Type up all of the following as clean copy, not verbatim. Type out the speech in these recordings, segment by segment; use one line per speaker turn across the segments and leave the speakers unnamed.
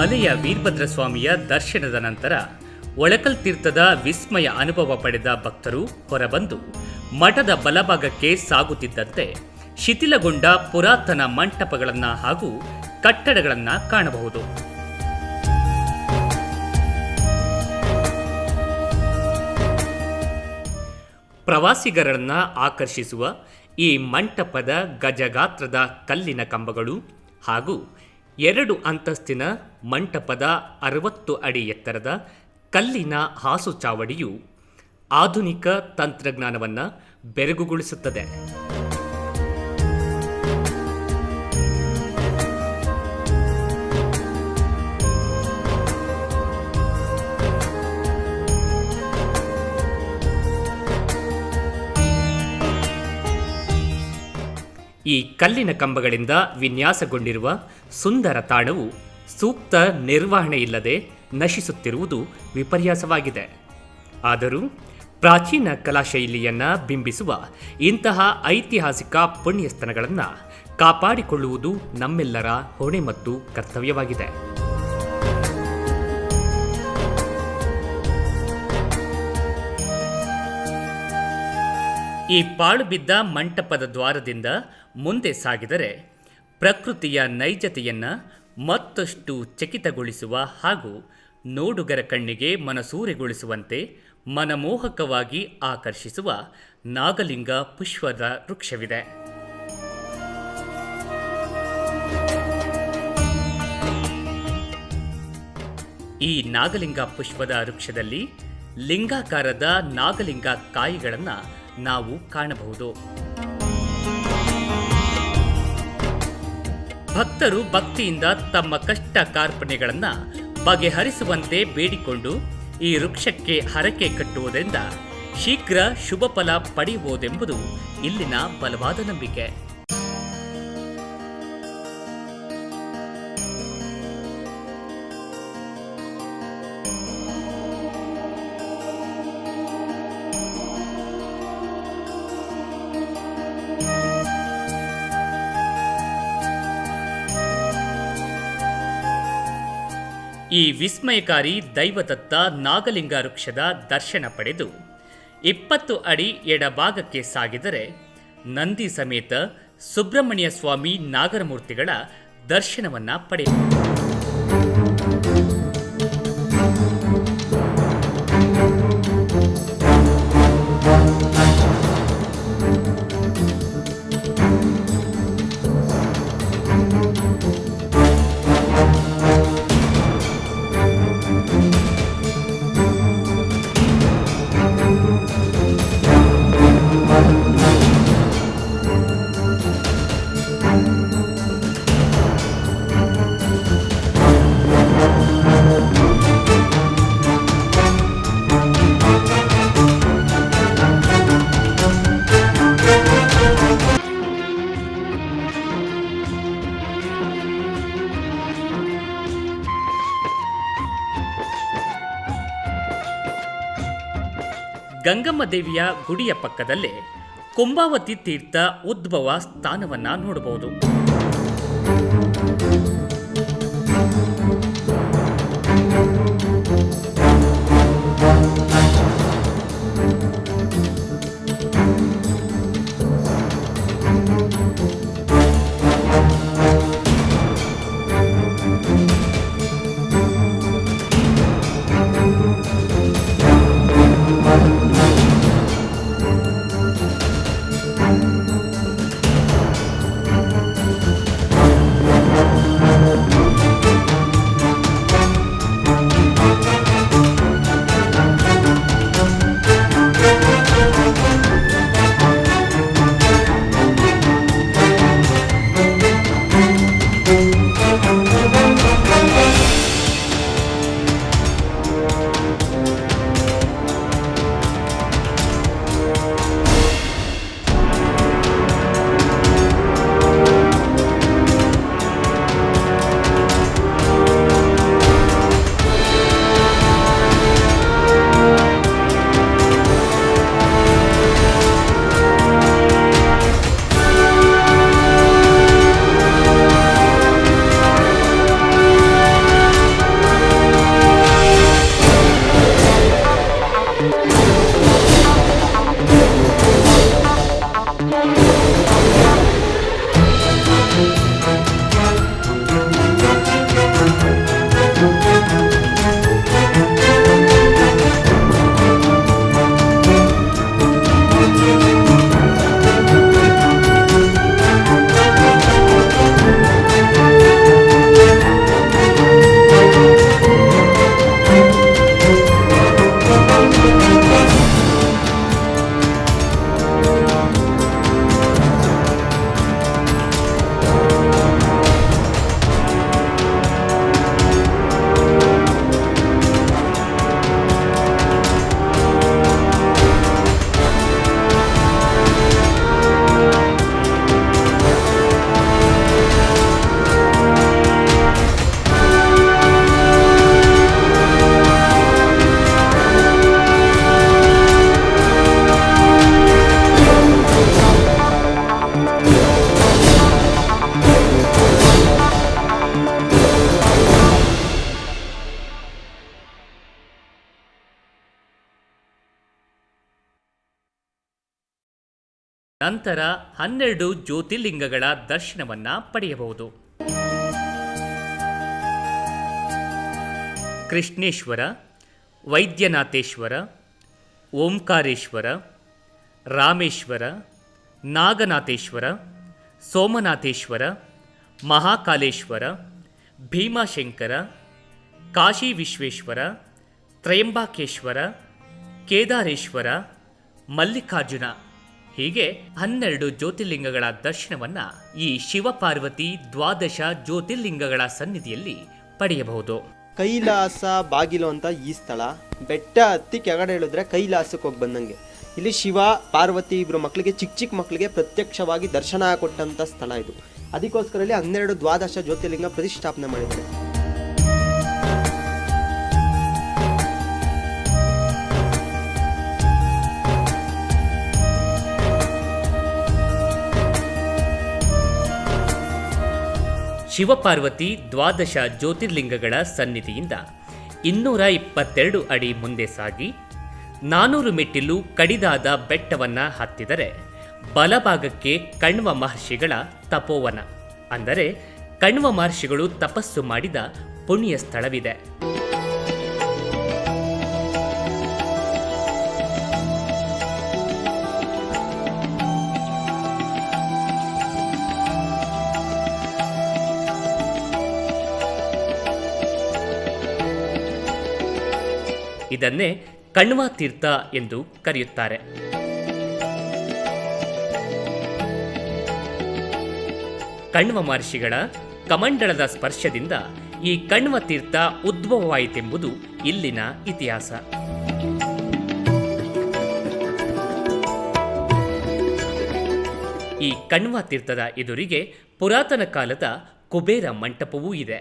ಮಲೆಯ ವೀರಭದ್ರ ಸ್ವಾಮಿಯ ದರ್ಶನದ ನಂತರ ಒಳಕಲ್ ತೀರ್ಥದ ವಿಸ್ಮಯ ಅನುಭವ ಪಡೆದ ಭಕ್ತರು ಹೊರಬಂದು ಮಠದ ಬಲಭಾಗಕ್ಕೆ ಸಾಗುತ್ತಿದ್ದಂತೆ ಶಿಥಿಲಗೊಂಡ ಪುರಾತನ ಮಂಟಪಗಳನ್ನು ಹಾಗೂ ಕಟ್ಟಡಗಳನ್ನು ಕಾಣಬಹುದು. ಪ್ರವಾಸಿಗರನ್ನು ಆಕರ್ಷಿಸುವ ಈ ಮಂಟಪದ ಗಜಗಾತ್ರದ ಕಲ್ಲಿನ ಕಂಬಗಳು ಹಾಗೂ 2 ಅಂತಸ್ತಿನ ಮಂಟಪದ 60 ಅಡಿ ಎತ್ತರದ ಕಲ್ಲಿನ ಹಾಸು ಚಾವಡಿಯು ಆಧುನಿಕ ತಂತ್ರಜ್ಞಾನವನ್ನು ಬೆರಗುಗೊಳಿಸುತ್ತದೆ. ಈ ಕಲ್ಲಿನ ಕಂಬಗಳಿಂದ ವಿನ್ಯಾಸಗೊಂಡಿರುವ ಸುಂದರ ತಾಣವು ಸೂಕ್ತ ನಿರ್ವಹಣೆ ಇಲ್ಲದೆ ನಶಿಸುತ್ತಿರುವುದು ವಿಪರ್ಯಾಸವಾಗಿದೆ. ಆದರೂ ಪ್ರಾಚೀನ ಕಲಾಶೈಲಿಯನ್ನು ಬಿಂಬಿಸುವ ಇಂತಹ ಐತಿಹಾಸಿಕ ಪುಣ್ಯಸ್ಥಳಗಳನ್ನು ಕಾಪಾಡಿಕೊಳ್ಳುವುದು ನಮ್ಮೆಲ್ಲರ ಹೊಣೆ ಮತ್ತು ಕರ್ತವ್ಯವಾಗಿದೆ. ಈ ಪಾಳು ಬಿದ್ದ ಮಂಟಪದ ದ್ವಾರದಿಂದ ಮುಂದೆ ಸಾಗಿದರೆ ಪ್ರಕೃತಿಯ ನೈಜತೆಯನ್ನು ಮತ್ತಷ್ಟು ಚಕಿತಗೊಳಿಸುವ ಹಾಗೂ ನೋಡುಗರ ಕಣ್ಣಿಗೆ ಮನಸೂರೆಗೊಳಿಸುವಂತೆ ಮನಮೋಹಕವಾಗಿ ಆಕರ್ಷಿಸುವ ನಾಗಲಿಂಗ ಪುಷ್ಪದ ವೃಕ್ಷವಿದೆ. ಈ ನಾಗಲಿಂಗ ಪುಷ್ಪದ ವೃಕ್ಷದಲ್ಲಿ ಲಿಂಗಾಕಾರದ ನಾಗಲಿಂಗ ಕಾಯಿಗಳನ್ನು ನಾವು ಕಾಣಬಹುದು. ಭಕ್ತರು ಭಕ್ತಿಯಿಂದ ತಮ್ಮ ಕಷ್ಟ ಕಾರ್ಪಣ್ಯಗಳನ್ನು ಬಗೆಹರಿಸುವಂತೆ ಬೇಡಿಕೊಂಡು ಈ ವೃಕ್ಷಕ್ಕೆ ಹರಕೆ ಕಟ್ಟುವುದರಿಂದ ಶೀಘ್ರ ಶುಭ ಫಲ ಪಡೆಯುವುದೆಂಬುದು ಇಲ್ಲಿನ ಬಲವಾದ ನಂಬಿಕೆ. ಈ ವಿಸ್ಮಯಕಾರಿ ದೈವದತ್ತ ನಾಗಲಿಂಗ ವೃಕ್ಷದ ದರ್ಶನ ಪಡೆದು 20 ಅಡಿ ಎಡಭಾಗಕ್ಕೆ ಸಾಗಿದರೆ ನಂದಿ ಸಮೇತ ಸುಬ್ರಹ್ಮಣ್ಯ ಸ್ವಾಮಿ ನಾಗರಮೂರ್ತಿಗಳ ದರ್ಶನವನ್ನು ಪಡೆಯಬಹುದು. ಗಂಗಮ್ಮ ದೇವಿಯ ಗುಡಿಯ ಪಕ್ಕದಲ್ಲೇ ಕುಂಭಾವತಿ ತೀರ್ಥ ಉದ್ಭವ ಸ್ಥಾನವನ್ನು ನೋಡಬಹುದು. ನಂತರ 12 ಜ್ಯೋತಿರ್ಲಿಂಗಗಳ ದರ್ಶನವನ್ನ ಪಡೆಯಬಹುದು. ಕೃಷ್ಣೇಶ್ವರ, ವೈದ್ಯನಾಥೇಶ್ವರ, ಓಂಕಾರೇಶ್ವರ, ರಾಮೇಶ್ವರ, ನಾಗನಾಥೇಶ್ವರ, ಸೋಮನಾಥೇಶ್ವರ, ಮಹಾಕಾಲೇಶ್ವರ, ಭೀಮಾಶಂಕರ, ಕಾಶಿ ವಿಶ್ವೇಶ್ವರ, ತ್ರಯಂಬಕೇಶ್ವರ, ಕೇದಾರೇಶ್ವರ, ಮಲ್ಲಿಕಾರ್ಜುನ ಹೀಗೆ 12 ಜ್ಯೋತಿರ್ಲಿಂಗಗಳ ದರ್ಶನವನ್ನು ಈ ಶಿವಪಾರ್ವತಿ ದ್ವಾದಶ ಜ್ಯೋತಿರ್ಲಿಂಗಗಳ ಸನ್ನಿಧಿಯಲ್ಲಿ ಪಡೆಯಬಹುದು.
ಕೈಲಾಸ ಬಾಗಿಲು ಅಂತ ಈ ಸ್ಥಳ. ಬೆಟ್ಟ ಹತ್ತಿ ಕೆಳಗಡೆ ಹೇಳಿದ್ರೆ ಕೈಲಾಸಕ್ಕೆ ಹೋಗಿ ಬಂದಂಗೆ. ಇಲ್ಲಿ ಶಿವ ಪಾರ್ವತಿ ಇಬ್ಬರು ಮಕ್ಕಳಿಗೆ ಚಿಕ್ಕ ಮಕ್ಕಳಿಗೆ ಪ್ರತ್ಯಕ್ಷವಾಗಿ ದರ್ಶನ ಕೊಟ್ಟಂಥ ಸ್ಥಳ ಇದು. ಅದಕ್ಕೋಸ್ಕರ ಇಲ್ಲಿ 12 ದ್ವಾದಶ ಜ್ಯೋತಿರ್ಲಿಂಗ ಪ್ರತಿಷ್ಠಾಪನೆ ಮಾಡಿದ್ದಾರೆ.
ಶಿವಪಾರ್ವತಿ ದ್ವಾದಶ ಜ್ಯೋತಿರ್ಲಿಂಗಗಳ ಸನ್ನಿಧಿಯಿಂದ 222 ಅಡಿ ಮುಂದೆ ಸಾಗಿ 400 ಮೆಟ್ಟಿಲು ಕಡಿದಾದ ಬೆಟ್ಟವನ್ನು ಹತ್ತಿದರೆ ಬಲಭಾಗಕ್ಕೆ ಕಣ್ವ ಮಹರ್ಷಿಗಳ ತಪೋವನ, ಅಂದರೆ ಕಣ್ವ ಮಹರ್ಷಿಗಳು ತಪಸ್ಸು ಮಾಡಿದ ಪುಣ್ಯ ಸ್ಥಳವಿದೆ. ಇದನ್ನೇ ಕಣ್ವ ತೀರ್ಥ ಎಂದು ಕರೆಯುತ್ತಾರೆ. ಕಣ್ವ ಮಹರ್ಷಿಗಳ ಕಮಂಡಲದ ಸ್ಪರ್ಶದಿಂದ ಈ ಕಣ್ವ ತೀರ್ಥ ಉದ್ಭವವಾಯಿತೆಂಬುದು ಇಲ್ಲಿನ ಇತಿಹಾಸ. ಈ ಕಣ್ವ ತೀರ್ಥದ ಎದುರಿಗೆ ಪುರಾತನ ಕಾಲದ ಕುಬೇರ ಮಂಟಪವೂ ಇದೆ.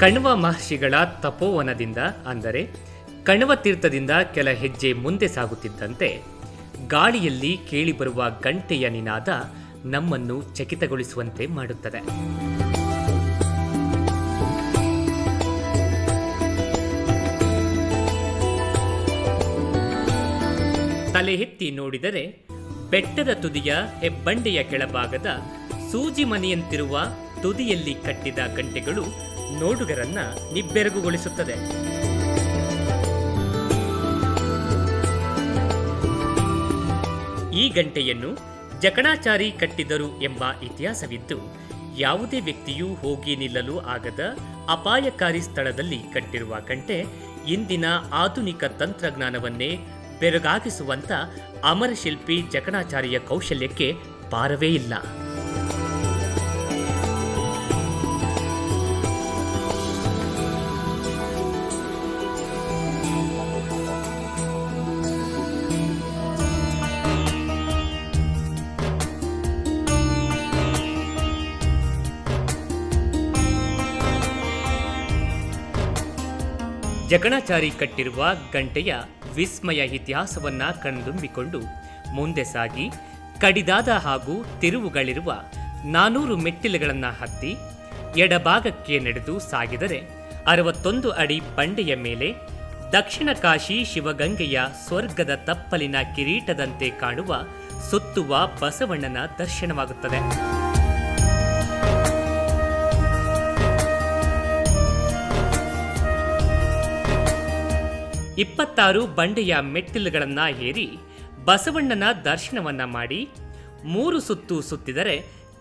ಕಣ್ವ ಮಹರ್ಷಿಗಳ ತಪೋವನದಿಂದ, ಅಂದರೆ ಕಣ್ವ ತೀರ್ಥದಿಂದ ಕೆಲ ಹೆಜ್ಜೆ ಮುಂದೆ ಸಾಗುತ್ತಿದ್ದಂತೆ ಗಾಳಿಯಲ್ಲಿ ಕೇಳಿಬರುವ ಗಂಟೆಯ ನಿನಾದ ನಮ್ಮನ್ನು ಚಕಿತಗೊಳಿಸುವಂತೆ ಮಾಡುತ್ತದೆ. ತಲೆ ಎತ್ತಿ ನೋಡಿದರೆ ಬೆಟ್ಟದ ತುದಿಯ ಹೆಬ್ಬಂಡೆಯ ಕೆಳಭಾಗದ ಸೂಜಿ ಮನೆಯಂತಿರುವ ತುದಿಯಲ್ಲಿ ಕಟ್ಟಿದ ಗಂಟೆಗಳು ನೋಡುಗರನ್ನ ನಿಬ್ಬೆರಗುಗೊಳಿಸುತ್ತದೆ. ಈ ಗಂಟೆಯನ್ನು ಜಕಣಾಚಾರಿ ಕಟ್ಟಿದರು ಎಂಬ ಇತಿಹಾಸವಿದ್ದು, ಯಾವುದೇ ವ್ಯಕ್ತಿಯೂ ಹೋಗಿ ನಿಲ್ಲಲು ಆಗದ ಅಪಾಯಕಾರಿ ಸ್ಥಳದಲ್ಲಿ ಕಟ್ಟಿರುವ ಗಂಟೆ ಇಂದಿನ ಆಧುನಿಕ ತಂತ್ರಜ್ಞಾನವನ್ನೇ ಬೆರಗಾಗಿಸುವಂತ ಅಮರಶಿಲ್ಪಿ ಜಕಣಾಚಾರಿಯ ಕೌಶಲ್ಯಕ್ಕೆ ಪಾರವೇ ಇಲ್ಲ. ಜಕಣಾಚಾರಿ ಕಟ್ಟಿರುವ ಗಂಟೆಯ ವಿಸ್ಮಯ ಇತಿಹಾಸವನ್ನ ಕಣ್ತುಂಬಿಕೊಂಡು ಮುಂದೆ ಸಾಗಿ ಕಡಿದಾದ ಹಾಗೂ ತಿರುವುಗಳಿರುವ 400 ಮೆಟ್ಟಿಲುಗಳನ್ನು ಹತ್ತಿ ಎಡಭಾಗಕ್ಕೆ ನಡೆದು ಸಾಗಿದರೆ 61 ಅಡಿ ಬಂಡೆಯ ಮೇಲೆ ದಕ್ಷಿಣ ಕಾಶಿ ಶಿವಗಂಗೆಯ ಸ್ವರ್ಗದ ತಪ್ಪಲಿನ ಕಿರೀಟದಂತೆ ಕಾಣುವ ಸುತ್ತುವ ಬಸವಣ್ಣನ ದರ್ಶನವಾಗುತ್ತದೆ. 26 ಬಂಡೆಯ ಮೆಟ್ಟಿಲುಗಳನ್ನ ಏರಿ ಬಸವಣ್ಣನ ದರ್ಶನವನ್ನ ಮಾಡಿ 3 ಸುತ್ತು ಸುತ್ತಿದರೆ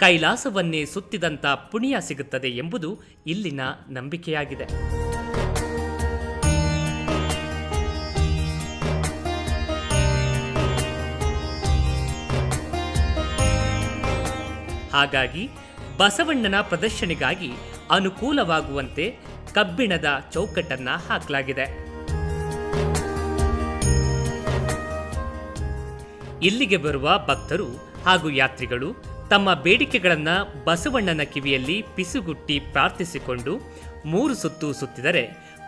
ಕೈಲಾಸವನ್ನೇ ಸುತ್ತಿದಂಥ ಪುಣ್ಯ ಸಿಗುತ್ತದೆ ಎಂಬುದು ಇಲ್ಲಿನ ನಂಬಿಕೆಯಾಗಿದೆ. ಹಾಗಾಗಿ ಬಸವಣ್ಣನ ಪ್ರದರ್ಶನೆಗಾಗಿ ಅನುಕೂಲವಾಗುವಂತೆ ಕಬ್ಬಿಣದ ಚೌಕಟ್ಟನ್ನ ಹಾಕಲಾಗಿದೆ. ಇಲ್ಲಿಗೆ ಬರುವ ಭಕ್ತರು ಹಾಗೂ ಯಾತ್ರಿಗಳು ತಮ್ಮ ಬೇಡಿಕೆಗಳನ್ನು ಬಸವಣ್ಣನ ಕಿವಿಯಲ್ಲಿ ಪಿಸುಗುಟ್ಟಿ ಪ್ರಾರ್ಥಿಸಿಕೊಂಡು 3 ಸುತ್ತು ಸುತ್ತಿದರೆ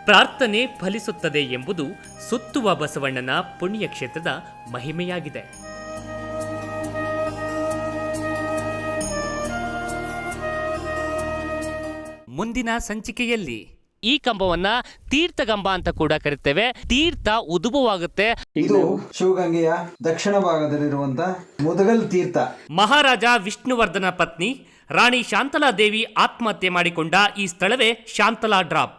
ಪ್ರಾರ್ಥನೆ ಫಲಿಸುತ್ತದೆ ಎಂಬುದು ಸುತ್ತುವ ಬಸವಣ್ಣನ ಪುಣ್ಯಕ್ಷೇತ್ರದ ಮಹಿಮೆಯಾಗಿದೆ. ಮುಂದಿನ ಸಂಚಿಕೆಯಲ್ಲಿ ಈ ಕಂಬವನ್ನ ತೀರ್ಥಗಂಬ ಅಂತ ಕೂಡ ಕರಿತೇವೆ. ತೀರ್ಥ ಉದುಬವಾಗುತ್ತೆ.
ಇದು ಶಿವಗಂಗೆಯ ದಕ್ಷಿಣ ಭಾಗದಲ್ಲಿರುವಂತಹ ಮುದಗಲ್ ತೀರ್ಥ.
ಮಹಾರಾಜ ವಿಷ್ಣುವರ್ಧನ ಪತ್ನಿ ರಾಣಿ ಶಾಂತಲಾದೇವಿ ಆತ್ಮಹತ್ಯೆ ಮಾಡಿಕೊಂಡ ಈ ಸ್ಥಳವೇ ಶಾಂತಲಾ ಡ್ರಾಪ್.